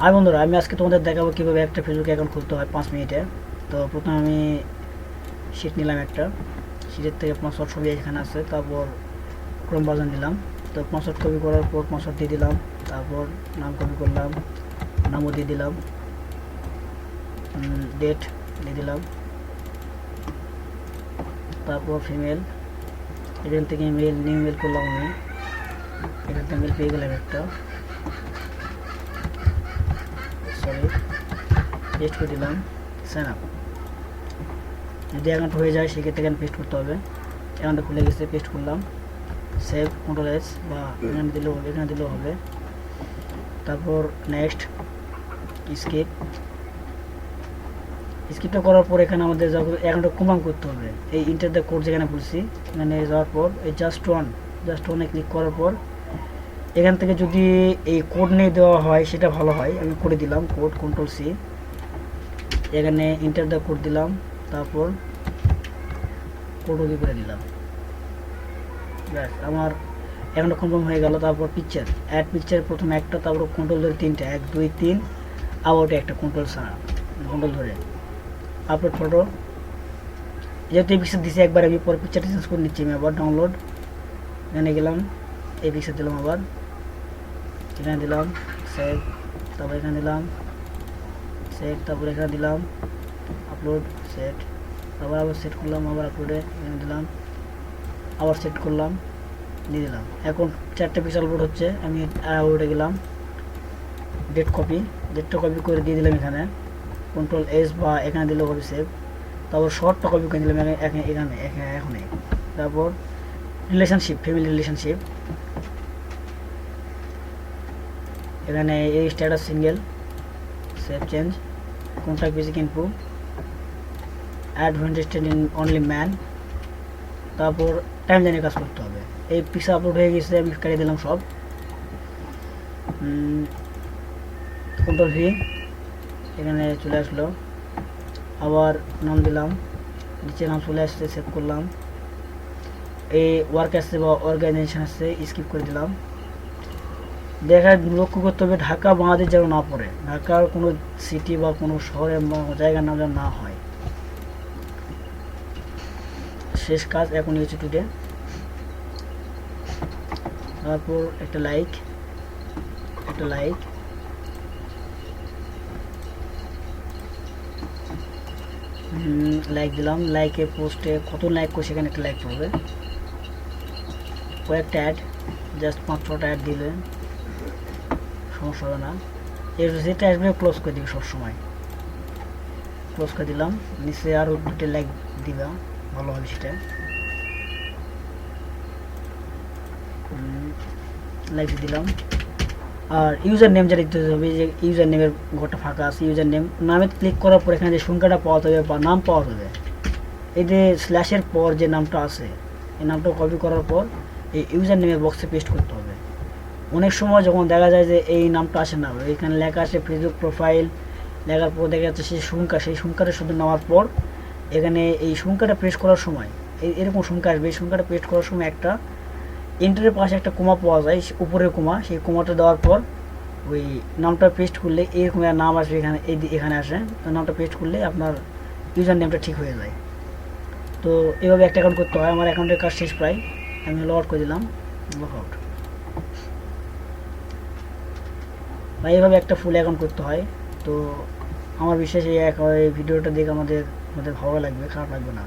আর বন্ধুরা, আমি আজকে তোমাদের দেখাবো কীভাবে একটা ফেসবুক অ্যাকাউন্ট খুলতে হয় 5 মিনিটে। তো প্রথমে আমি শিট নিলাম একটা, শিটের থেকে পাসওয়ার্ড ছবি এখানে আছে, তারপর ক্রোম বাজার দিলাম। তো পাসওয়ার্ড কপি করার পর পাসওয়ার্ড দিয়ে দিলাম, তারপর নাম কপি করলাম, নামও দিয়ে দিলাম, ডেট দিয়ে দিলাম, তারপর ফিমেল, এখান থেকে মেল নিউ মেল করলাম আমি, এখান থেকে মেল পেয়ে গেলাম একটা, সরি, পেস্ট করে দিলাম, সাইন আপ। যদি অ্যাকাউন্ট হয়ে যায় সেক্ষেত্রে এখানে পেস্ট করতে হবে। অ্যাকাউন্টটা খুলে গেছে, পেস্ট করলাম, সেভ কন্ট্রোল এস বা এখানে দিলেও হবে। তারপর নেক্সট, স্কিপ। স্কিপটা করার পর এখানে আমাদের অ্যাকাউন্টটা কনফার্ম করতে হবে। এই ইন্টার দ্য কোড যেখানে বলছি এখানে যাওয়ার পর এই জাস্ট ওয়ানে ক্লিক করার পর এখান থেকে যদি এই কোড নিয়ে দেওয়া হয় সেটা ভালো হয়। আমি করে দিলাম কোড, কন্ট্রোল সি, এখানে ইন্টার দ্য কোড দিলাম, তারপর কোড ওকে করে দিলাম। ব্যাস, আমার অ্যাকাউন্টটা কনফার্ম হয়ে গেল। তারপর পিকচার, অ্যাড পিকচার প্রথমে একটা, তারপর কন্ট্রোল ধরে তিনটা, 1 2 3, আবার একটা কন্ট্রোল ধরে আপলোড ফটো। যেহেতু এই পিকচার দিছি একবার, আমি পরে পিকচারটা চেঞ্জ করে নিচ্ছি। আমি আবার ডাউনলোড, এখানে গেলাম, এই পিকচার দিলাম, আবার এখানে দিলাম সেভ, তারপর এখানে দিলাম সেট, তারপর এখানে দিলাম আপলোড, সেট, আবার সেট করলাম, আবার আপলোডে এখানে দিলাম, আবার সেট করলাম, দিয়ে দিলাম। এখন 4টে পিস আপলোড হচ্ছে। আমি আপলোডে গেলাম, ডেটটা কপি করে দিয়ে দিলাম এখানে, কন্ট্রোল এস বা এখানে দিলেও হবে সেভ। তারপর শর্টটা কপি করে দিলাম এখানে। তারপর রিলেশনশিপ, ফ্যামিলি রিলেশনশিপ, এখানে এই status single, save change, contact basic info, add interested in only man. তারপর টাইম লাইনে কাজ করতে হবে। এই পিসা আপলোড হয়ে গেছে, আমি কেটে দিলাম সব। কন্ট্রোল ভি, এখানে চলে আসলো, আবার নাম দিলাম, নিচে নাম চলে আসছে, সেভ করলাম। এই ওয়ার্ক আসছে বা অর্গানাইজেশন আসছে, স্কিপ করে দিলাম। লক্ষ্য করতে হবে ঢাকা বাংলাদেশ যেন না পড়ে, ঢাকার কোনো সিটি বা কোনো শহরের জায়গার নাম যেন না হয়। শেষ কাজ এখন হচ্ছে টুডে। তারপর একটা লাইক দিলাম। লাইকে পোস্টে কত লাইক করে সেখানে একটা লাইক পড়বে। কয়েকটা অ্যাড, জাস্ট 5-6টা অ্যাড দিলে সমস্যা হবে না। এর যেটা আসবে ক্লোজ করে দিবে, সবসময় ক্লোজ করে দিলাম। নিচে আরও 2টে লাইক দিবা, ভালো হবে সেটা। লাইক দিলাম। আর ইউজার নেম যেটা দিতে হবে, যে ইউজার নেমের ঘরটা ফাঁকা আছে, ইউজার নেম নামে ক্লিক করার পর এখানে যে সংখ্যাটা পাওয়া যাবে বা নাম পাওয়া যাবে, এই যে স্ল্যাশের পর যে নামটা আছে এই নামটা কপি করার পর এই ইউজার নেমের বক্সে পেস্ট করতে হবে। অনেক সময় যখন দেখা যায় যে এই নামটা আসে না, এখানে লেখা আসে ফেসবুক প্রোফাইল, লেখার পর দেখা যাচ্ছে সেই সংখ্যাটা শুধু নেওয়ার পর এখানে এই সংখ্যাটা পেস্ট করার সময় এরকম সংখ্যা আসবে। এই সংখ্যাটা পেস্ট করার সময় একটা এন্টারের পাশে একটা কোমা পাওয়া যায়, উপরের কোমা, সেই কোমাটা দেওয়ার পর ওই নামটা পেস্ট করলে এরকম নাম আসবে, এখানে আসে, নামটা পেস্ট করলে আপনার ইউজার নেমটা ঠিক হয়ে যায়। তো এভাবে একটা অ্যাকাউন্ট করতে হয়। আমার অ্যাকাউন্টের কাজ শেষ প্রায়, আমি লগ আউট করে দিলাম, লগ আউট। বা এইভাবে একটা ফুল অ্যাকাউন্ট করতে হয়। তো আমার বিশ্বাস এই ভিডিওটা দেখে আমাদের ভালো লাগবে, খারাপ লাগবে না।